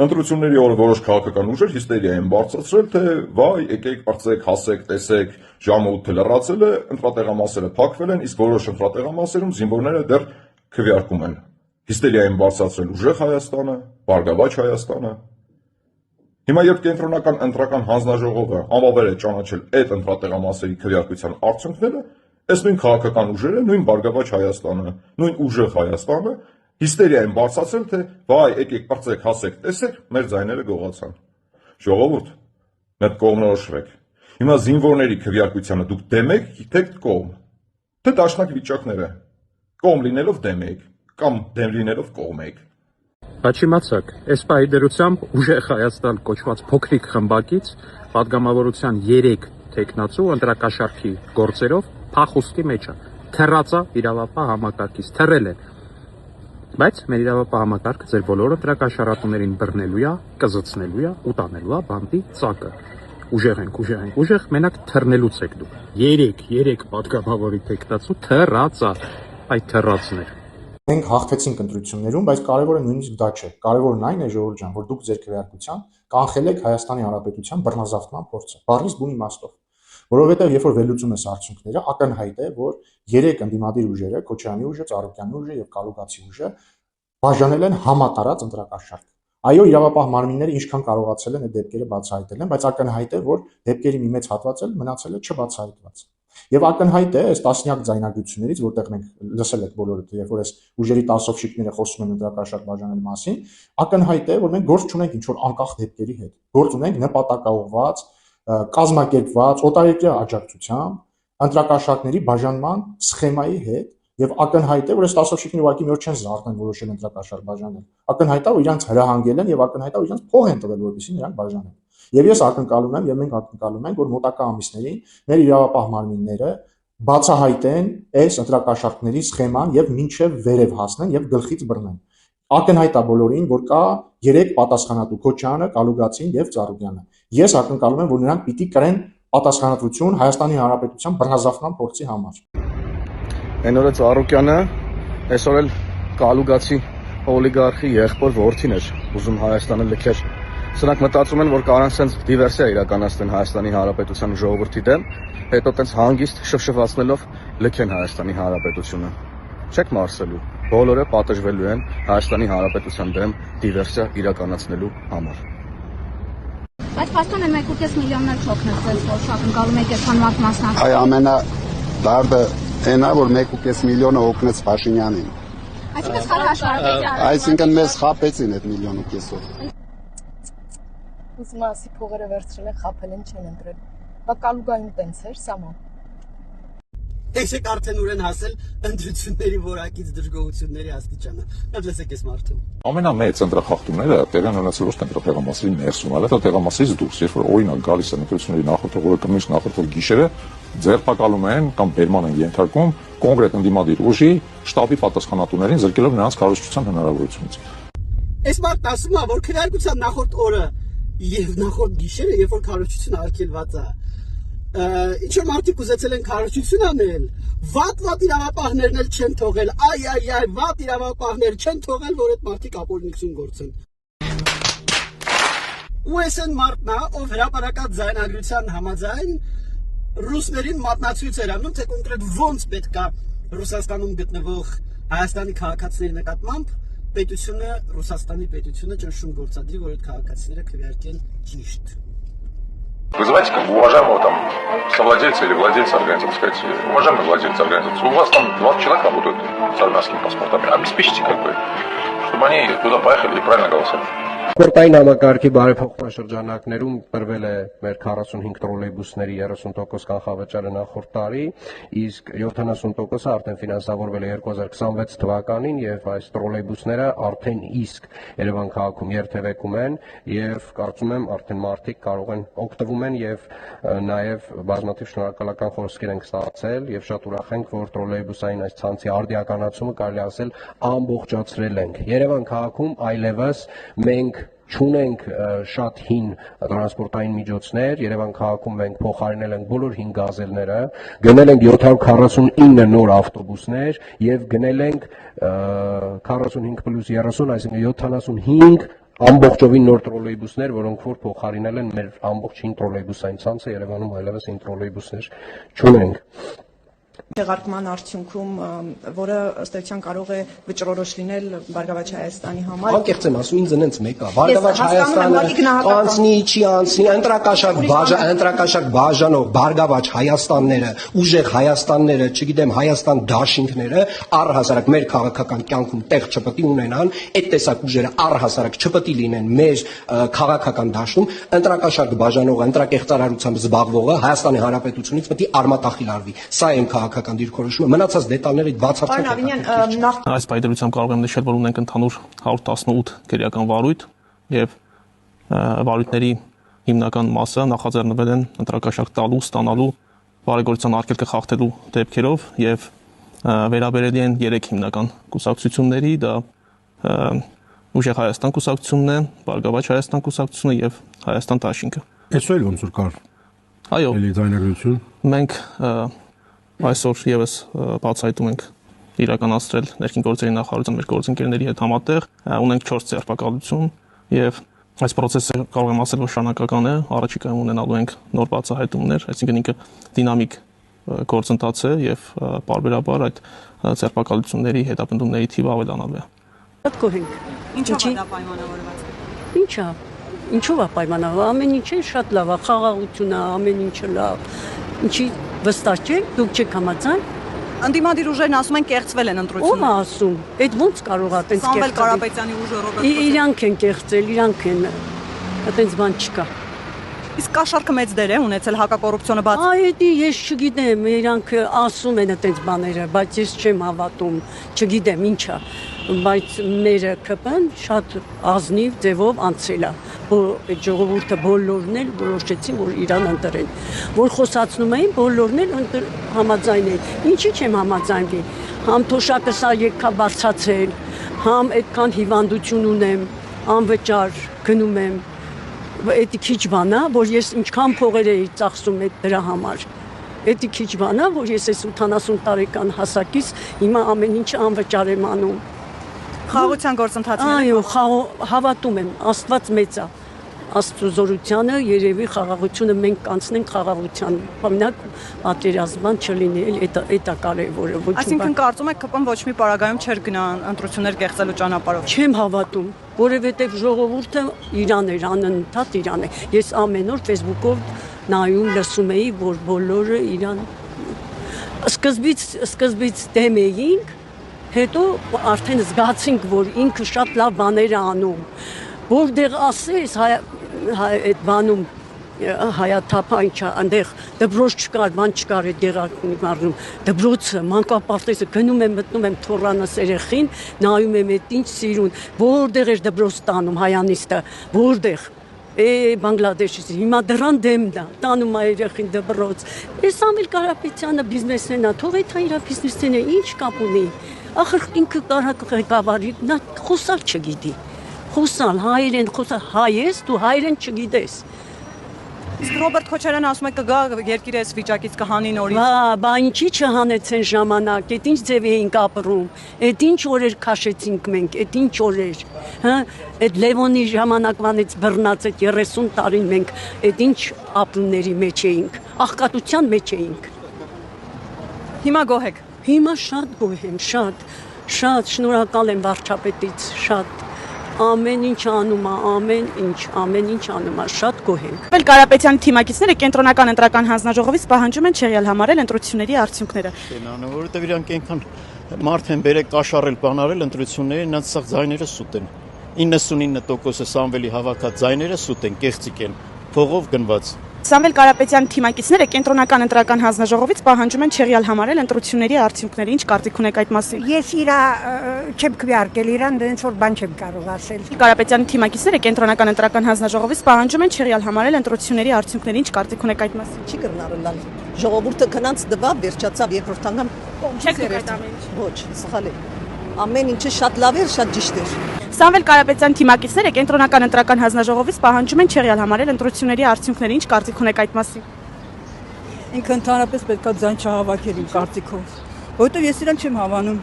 Ընտրությունների օրը որոշ քաղաքական ուժեր հիստերիա են բարձրացրել, թե վայ, եկեք, պրծեք, հասեք, տեսեք, ժամը 8-ը լրացել է, ընտրատեղամասերը փակվել են, իսկ որոշ ընտրատեղամասերում զինվորները դեռ քվեարկում են։ Հիստերիա են բարձրացրել ուժեղ Հայաստանը, Բարգավաճ Հայաստանը։ Հիմա երբ կենտրոնական ընտրական հանձնաժողովը անվավեր է ճանաչել այդ ընտրատեղամասերի քվեարկության արդյունքները, այս նույն քաղաքական ուժերը, նույն Բարգավաճ Հայաստանը, նույն ուժեղ Հայաստանը հիստերիա են բարձրացրել, թե վայ, եկեք, պրծեք, հասեք, տեսեք, մեր ձայները գողացան։ Ժողովուրդ, մեկ կողմնորոշվեք։ Հիմա զինվորների քվեարկությանը դուք դեմ եք, թե կողմ, թե դաշնակ վիճակները, կողմ լինելով դեմ եք, կամ դեմ լինելով կողմ եք։ Բայց իմացեք, այս պահի դրությամբ ուժեղ Հայաստան կոչված փոքրիկ խմբակից պատգամավորության 3 տեխնացու ընտրակաշարքի գործերով փախուստի մեջ է, թեռածա իրավապահ համակարգից, թռել է։ Բայց մեր իրավապահ համակարգը ձեր բոլոր ընտրակաշառատուներին բռնելու է, կզցնելու է, ուտանելու է բանտի ծակը։ Ուժեղ ենք, մենակ թռնելուց եք դուք։ 3 պատգամավորի տեխնացու թռածա, այդ թռածներ։ Մենք հաղթեցինք ընտրություններում, բայց կարևորը նույնիսկ դա չէ։ Կարևորն այն է, ժողովուրդ ջան, որ դուք ձեր քվեարկության կանխել եք Հայաստանի Հանրապետության բռնազավթման փորձը, բառից բուն իմաստով։ Որովհետև երբ որ վերլուծում ես արդյունքները, ակնհայտ է, որ 3 ընդդիմադիր ուժերը, Քոչարյանի ուժը, Ծառուկյանի ուժը եւ Կալուգացի ուժը բաժանել են համատարած ընտրակաշառք։ Այո, իրավապահ մարմինները ինչքան կարողացել են այդ դեպքերը բացահայտել են, բայց ակնհայտ է, որ դեպքերի մի մեծ հատված էլ մնացել է չբացահայտված։ Եվ ակնհայտ է այս տասնյակ ձայնագրություններից, որտեղ մենք լսել եք բոլորը, երբ որ այս ուժերի տասովշիկները խոսում են ընտրակաշառք բաժանելու մասին, ակնհայտ է, որ մենք գործ չունենք ինչ որ անկախ դեպքերի հետ։ Գործ ունենք նպատակաուղղված, կազմակերպված, օտարերկրյա աջակցությամբ ընտրակաշառքների բաժանման սխեմայի հետ, եւ ակնհայտ է, որ այս տասովշիկները ուղղակի մի օր չեն զարթնել որոշել ընտրակաշառք բաժանել։ Ակնհայտ է, որ իրանց հրահանգել են եւ ակնհայտ է, որ իրանց փող են տվել, որպեսզի նրանք բաժանեն։ Եվ ես ակնկալում եմ, եւ մենք ակնկալում ենք, որ մոտակա ամիսներին մեր իրավապահ մարմինները բացահայտեն այս ընտրակաշառքների սխեման եւ մինչեւ վերև հասնեն եւ գլխից բռնեն։ Ակնհայտ է բոլորին, որ կա 3 պատասխանատու՝ Քոչարյանը, Կալուգացին եւ Ծառուկյանը։ Ես ակնկալում եմ, որ նրանք պիտի կրեն պատասխանատվություն Հայաստանի Հանրապետության բռնազավթման փորձի համար։ Այն օրը Ծառուկյանը, այսօր էլ Կալուգացի օլիգարխի եղբոր որդին էր ուզում Հայաստանը լքեր։ Սրանք մտածում են, որ կարան սենց դիվերսիա իրականացնեն Հայաստանի Հանրապետության ժողովրդի դեմ, հետո տենց հանգիստ շվշվացնելով լքեն Հայաստանի Հանրապետությունը։ Չեք մարսելու, բոլորը պատժվելու են Հայաստանի Հանրապետության դեմ դիվերսիա իրականացնելու համար։ Բայց փաստորեն 1.5 միլիոններ չօգնեց ձեզ, որ ակնկալում եք այս հանրային մասնակցությունը։ Այ ամենադարդը այնա, որ 1.5 միլիոնը օգնեց Փաշինյանին։ Այսինքն սխալ հաշվարկեցի։ Այսինքն մեզ խաբեցին այդ 1.5 միլիոնով։ Ուզում ասի փողերը վերցրել են, խաբել են, չեն ընտրել։ Բա Կալուգային տենց էր, սամա։ Եք արդեն ուրեն հասել ընտրությունների որակից դժգոհությունների աստիճանը։ Լսեք այս մարդուն։ Ամենամեծ ընտրախախտումները տեղի են ունեցել ոչ թե ընտրատեղամասերի ներսում, այլ ընտրատեղամասից դուրս, երբ որ օրինակ գալիս են ընտրությունների նախորդող օրը կամ նախորդող գիշերը, ձերբակալում են կամ բերման են ենթարկում կոնկրետ ընդդիմադիր ուժի շտաբի պատասխանատուներին, զրկելով նրանց քարոզչության հնարավորությունից։ Այս մարդն ասում է, որ քվեարկության նախորդ օրը եւ նախորդ գիշերը, երբ որ քարոզչությունը արգելված է, ինչ որ մարդիկ ուզեցել են քարոզչություն անել, վատ իրավապահներն էլ չեն թողել, այ, վատ իրավապահներ չեն թողել, որ այդ մարդիկ ապօրինություն գործեն։ Ու այս են մարդն է, ով հրապարակած ձայնագրության համաձայն ռուսներին մատնացույց էր անում, թե կոնկրետ ոնց պետք է Ռուսաստանում գտնվող Հայաստանի քաղաքացիների նկատմամբ պետությունը, Ռուսաստանի պետությունը ճնշում գործադրի, որ այդ քաղաքացիները քվեարկեն ճիշտ։ Вы знаете, как бы уважаемого там совладельца или владельца организации, сказать, уважаемый владелец организации, у вас там 20 человек работают с армянскими паспортами, обеспечите как бы, чтобы они туда поехали и правильно голосовали. Սպորտային համակարգի բարեփոխման շրջանակներում տրվել է մեր 45 տրոլեյբուսների 30% կանխավճարը նախորդ տարի, իսկ 70%-ը արդեն ֆինանսավորվել է 2026 թվականին եւ այս տրոլեյբուսները արդեն իսկ Երևան քաղաքում երթևեկում են եւ կարծում եմ արդեն մարդիկ կարող են օգտվում են եւ նաեւ բազմաթիվ շնորհակալական խոսքեր են ստացել եւ շատ ուրախ ենք, որ տրոլեյբուսային այս ցանցի արդիականացումը կարելի ասել ամբողջացրել ենք։ Երևան քաղաքում այլևս մենք չունենք շատ հին տրանսպորտային միջոցներ, Երևան քաղաքում մենք փոխարինել ենք բոլոր հին գազելները, գնել ենք 749 նոր ավտոբուսներ եւ գնել ենք 45+30, այսինքն 75 ամբողջովին նոր տրոլեյբուսներ, որոնք որ փոխարինել են մեր ամբողջ 5 տրոլեյբուսային ցանցը, Երևանում այլևս 5 տրոլեյբուսներ չունենք։ Տեղարկման արդյունքում, որը ըստ էության կարող է վճռորոշ լինել Բարգավաճ Հայաստանի համար։ Անկեղծ եմ ասում, ինձ ինձ մեկ է։ Բարգավաճ Հայաստանը անցնի, չի անցնի, ընտրակաշառք բաժանող Բարգավաճ Հայաստանները, ուժեղ Հայաստանները, չգիտեմ, Հայաստան դաշինքները առհասարակ մեր քաղաքական կյանքում տեղ չպետք է ունենան, այդ տեսակ ուժերը առհասարակ չպետք է լինեն մեր քաղաքական դաշտում, ընտրակաշառք բաժանողը, ընտրակեղծարարությամբ զբաղվողը Հայաստանի Հանրապետությունից պետք է արմատախիլ արվի։ Սա եմ քաղաքական դիրքորոշումը, մնացած դետալները բացարձակ։ Այս պայմանությամբ կարող եմ նշել, որ ունենք ընդհանուր 118 քրեական վարույթ եւ վարույթների հիմնական մասը նախաձեռնվել են ընտրակաշառք տալու, ստանալու, բարեգործության արգելքը խախտելու դեպքերով եւ վերաբերելի են 3 հիմնական կուսակցությունների, դա Ուժեղ Հայաստան կուսակցությունն է, Բարգավաճ Հայաստան կուսակցությունը եւ Հայաստան դաշինքը։ Այսօր ոնց որ կար։ Այո։ Էլի ձայնագրություն։ Մենք այսօր եւս բացահայտում ենք իրականացրել ներքին գործերի նախարարության մեր գործընկերների հետ համատեղ ունենք 4 ձերբակալություն եւ այս process-ը կարող եմ ասել, որ շարունակական է, առաջիկայում ունենալու ենք նոր բացահայտումներ, այսինքն ինքը դինամիկ գործընթաց է եւ պարբերաբար այդ ձերբակալությունների հետապնդումների թիվը ավելանալու է։ Շատ կողենք։ Ինչով է դա պայմանավորված։ Ինչա։ Ինչով է պայմանավորված։ Ամեն ինչ շատ լավ է, խաղաղությունը, ամեն ինչը լավ։ Ինչի վստահ չեք, դուք չեք համաձայն։ Անդիմադիր ուժերն ասում են կեղծվել են ընտրությունը։ Ո՞վ է ասում։ Այդ ո՞նց կարող է այդպես կեղծել։ Սամվել Կարապետյանի ուժը Ռոբերտ։ Իրանք են կեղծել, իրանք են։ Այդպես բան չկա։ Իսկ կաշառքը մեծ դեր է ունեցել հակակոռուպցիոնը բաց։ Այդի ես չգիտեմ, իրանք ասում են այդպես բաները, բայց ես չեմ հավատում, չգիտեմ ինչա, բայց մեր ԿՊ-ն շատ ազնիվ ձևով անցել է, որ այդ ժողովուրդը բոլորն էլ որոշեցին, որ իրան ընտրեն, որ խոսացնում էին, բոլորն էլ համաձայն էին։ Ինչի՞ չեմ համաձայնվի, համ թոշակը սա եկա բարձրացել, համ այդքան հիվանդություն ունեմ, անվճար գնում եմ։ Էդի քիչ բան է, որ ես ինչքան փողեր էի ծախսում դրա համար։ Էդի քիչ բան է, որ ես այս 80 տարեկան հասակից հիմա ամեն ինչ անվճար եմ անում։ Խաղաղության գործընթացները։ Այո, հավատում եմ, Աստված մեծ է։ Աստծո զորությանը երևի խաղաղությունը մենք կանցնենք խաղաղության։ Բամնակ պատերազման չլինի, էդ է կարևորը, ոչ մի բան։ Այսինքն կարծում եք ԿՊ-ն ոչ մի պարագայում չէր գնա ընտրություններ կեղծելու ճանապարհով։ Չեմ հավատում, որովհետև ժողովուրդը իրան էր, անընդհատ իրան է։ Ես ամեն օր Facebook-ով նայում լսում էի, որ բոլորը իրան սկզբից դեմ էինք, հետո արդեն զգացինք, որ ինքը շատ լավ բաներ է անում։ Որտեղ ասես այդ բանում հայաթափա ինչա այնտեղ դպրոց չկար, բան չկար այդ դեղակնիվարնում դպրոցը մանկապարտեզը գնում եմ մտնում եմ թորանս երեխին նայում եմ այդ ինչ սիրուն որտեղ էր դպրոց տանում հայանիստը որտեղ Բանգլադեշից հիմա դրան դեմն է տանում է երեխին դպրոց Սամվել Կարապետյանը բիզնեսմեն է թող այդ իր բիզնեսն է ինչ կապ ունի ախր ինքը ղեկավարի նա խոսալ չգիտի Խոսալ, հայերեն, խոսալ, հայ ես, դու հայերեն չգիտես։ Իսկ Ռոբերտ Քոչարյանը ասում է կգա երկիրը այս վիճակից կհանի նորից։ Բա ինչի չհանեցեն ժամանակ, այդ ինչ ձև էինք ապրում, այդ ինչ օրեր քաշեցինք մենք, այդ ինչ օրեր, հա, այդ Լևոնի ժամանակվանից բռնած այդ 30 տարին մենք այդ ինչ ապրումների մեջ էինք, աղքատության մեջ էինք։ Հիմա գոհ եք։ Հիմա շատ գոհ եմ, շատ շնորհակալ եմ վարչապետից, շատ Ամեն ինչ անում է, ամեն ինչ անում է, շատ գոհ ենք։ Սամվել Կարապետյանի թիմակիցները կենտրոնական ընտրական հանձնաժողովից պահանջում են չեղյալ համարել ընտրությունների արդյունքները։ Որովհետև իրանք այնքան մարդ են բերել կաշառել, բանարել ընտրությունները, նրանց սաղ ձայները սուտ են։ 99%-ը Սամվելի հավաքած ձայները սուտ են, կեղծիք են, փողով գնված։ Սամվել Կարապետյանի թիմակիցները կենտրոնական ընտրական հանձնաժողովից պահանջում են չեղյալ համարել ընտրությունների արդյունքները։ Ինչ կարծիք ունեք այդ մասին։ Ես իրա չեմ քվեարկել իրան, դենց որ բան չեմ կարող ասել։ Կարապետյանի թիմակիցները կենտրոնական ընտրական հանձնաժողովից պահանջում են չեղյալ համարել ընտրությունների արդյունքները։ Ինչ կարծիք ունեք այդ մասին։ Չի կրնարել։ Ժողովուրդը քնած դվավ, վերջացավ երկրորդ անգամ։ Չեք դիտել։ Ոչ, սխալ է։ Ամեն ինչը շատ լավ էր, շատ ճիշտ էր։ Սամվել Կարապետյանի թիմակիցները կենտրոնական ընտրական հանձնաժողովից պահանջում են չեղյալ համարել ընտրությունների արդյունքները։ Ինչ կարծիք ունեք այդ մասին։ Ինքը ընդհանրապես պետքա ձայն չհավաքել իմ կարծիքով, որովհետև ես իրան չեմ հավանում։